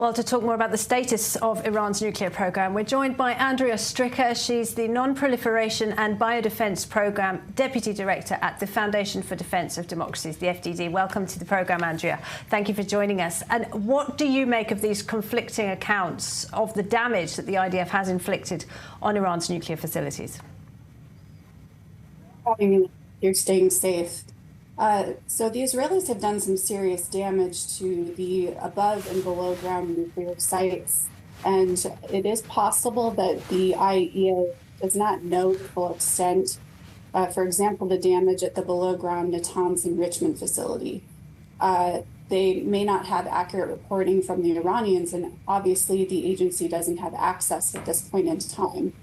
Well, to talk more about the status of Iran's nuclear program, we're joined by Andrea Stricker. She's the Non-Proliferation and Biodefense Program Deputy Director at the Foundation for Defense of Democracies, the FDD. Welcome to the program, Andrea. Thank you for joining us. And what do you make of these conflicting accounts of the damage that the IDF has inflicted on Iran's nuclear facilities? You're staying safe. So the Israelis have done some serious damage to the above and below ground nuclear sites. And it is possible that the IAEA does not know the full extent. For example, the damage at the below ground Natanz enrichment facility. They may not have accurate reporting from the Iranians, and obviously the agency doesn't have access at this point in time.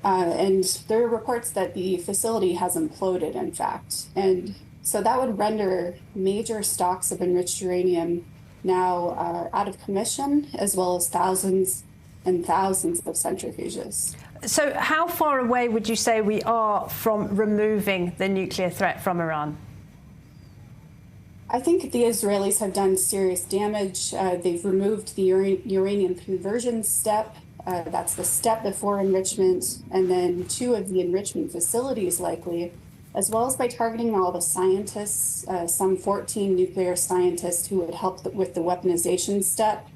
And there are reports that the facility has imploded, in fact. And so that would render major stocks of enriched uranium now out of commission, as well as thousands and thousands of centrifuges. So how far away would you say we are from removing the nuclear threat from Iran? I think the Israelis have done serious damage. They've removed the uranium conversion step. That's the step before enrichment, and then 2 of the enrichment facilities likely, as well as by targeting all the scientists, some 14 nuclear scientists who would help with the weaponization step,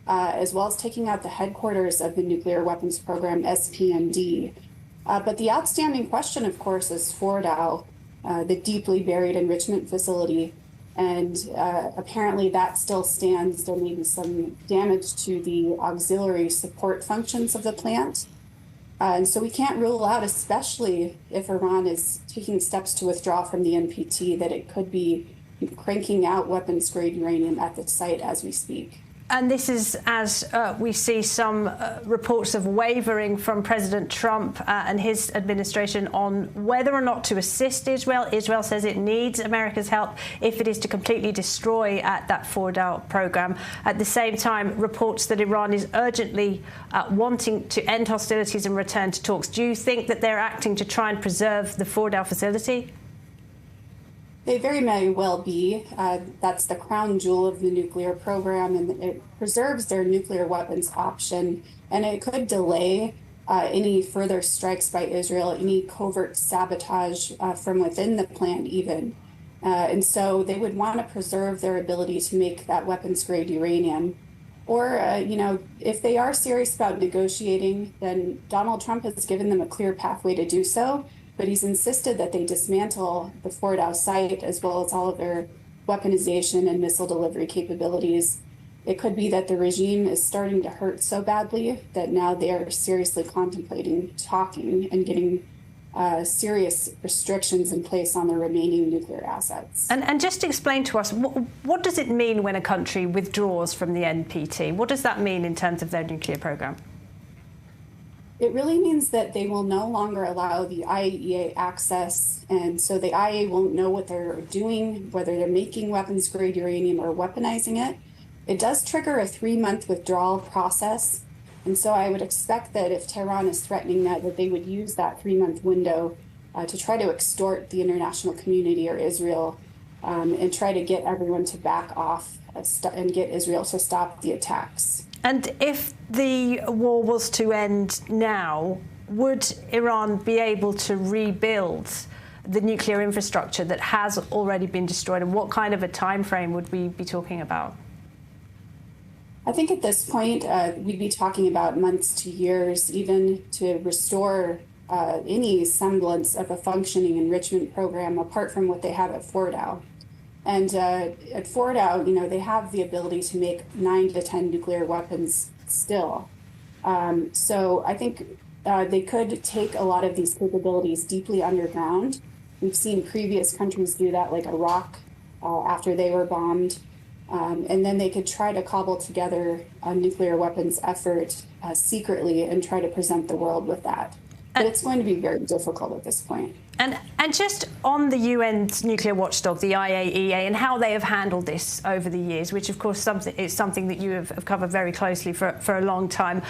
as well as taking out the headquarters of the nuclear weapons program, SPND. But the outstanding question, of course, is Fordow, the deeply buried enrichment facility. And apparently that still stands. There may be some damage to the auxiliary support functions of the plant. And so we can't rule out, especially if Iran is taking steps to withdraw from the NPT, that it could be cranking out weapons-grade uranium at the site as we speak. And this is as we see some reports of wavering from President Trump and his administration on whether or not to assist Israel. Israel says it needs America's help if it is to completely destroy that Fordow program. At the same time, reports that Iran is urgently wanting to end hostilities and return to talks. Do you think that they're acting to try and preserve the Fordow facility? They very may well be. That's the crown jewel of the nuclear program, and it preserves their nuclear weapons option, and it could delay any further strikes by Israel, any covert sabotage from within the plant even. And so they would want to preserve their ability to make that weapons-grade uranium. Or, if they are serious about negotiating, then Donald Trump has given them a clear pathway to do so. But he's insisted that they dismantle the Fordow site as well as all of their weaponization and missile delivery capabilities. It could be that the regime is starting to hurt so badly that now they are seriously contemplating talking and getting serious restrictions in place on their remaining nuclear assets. And just explain to us, what does it mean when a country withdraws from the NPT? What does that mean in terms of their nuclear program? It really means that they will no longer allow the IAEA access, and so the IAEA won't know what they're doing, whether they're making weapons-grade uranium or weaponizing it. It does trigger a 3-month withdrawal process, and so I would expect that if Tehran is threatening that they would use that 3-month window to try to extort the international community or Israel and try to get everyone to back off and get Israel to stop the attacks. And if the war was to end now, would Iran be able to rebuild the nuclear infrastructure that has already been destroyed? And what kind of a time frame would we be talking about? I think at this point, we'd be talking about months to years, even to restore any semblance of a functioning enrichment program apart from what they have at Fordow. And at Fordow, they have the ability to make 9 to 10 nuclear weapons still. So I think they could take a lot of these capabilities deeply underground. We've seen previous countries do that, like Iraq, after they were bombed. And then they could try to cobble together a nuclear weapons effort secretly and try to present the world with that. But it's going to be very difficult at this point. And just on the UN's nuclear watchdog, the IAEA, and how they have handled this over the years, which of course is something that you have covered very closely for a long time.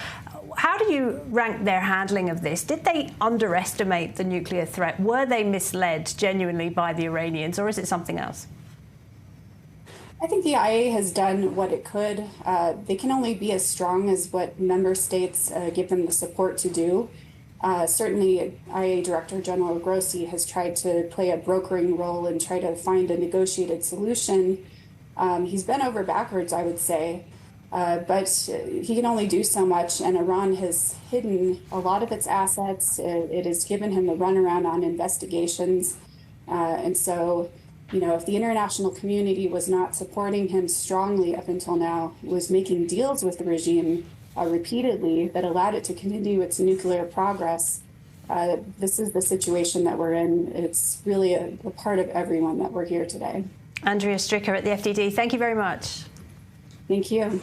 How do you rank their handling of this? Did they underestimate the nuclear threat? Were they misled genuinely by the Iranians, or is it something else? I think the IAEA has done what it could. They can only be as strong as what member states give them the support to do. Certainly, IAEA Director General Grossi has tried to play a brokering role and try to find a negotiated solution. He's been over backwards, I would say, but he can only do so much, and Iran has hidden a lot of its assets. It has given him the runaround on investigations. And so, you know, if the international community was not supporting him strongly up until now, was making deals with the regime repeatedly that allowed it to continue its nuclear progress, this is the situation that we're in. It's really a part of everyone that we're here today. Andrea Stricker at the FDD, thank you very much. Thank you.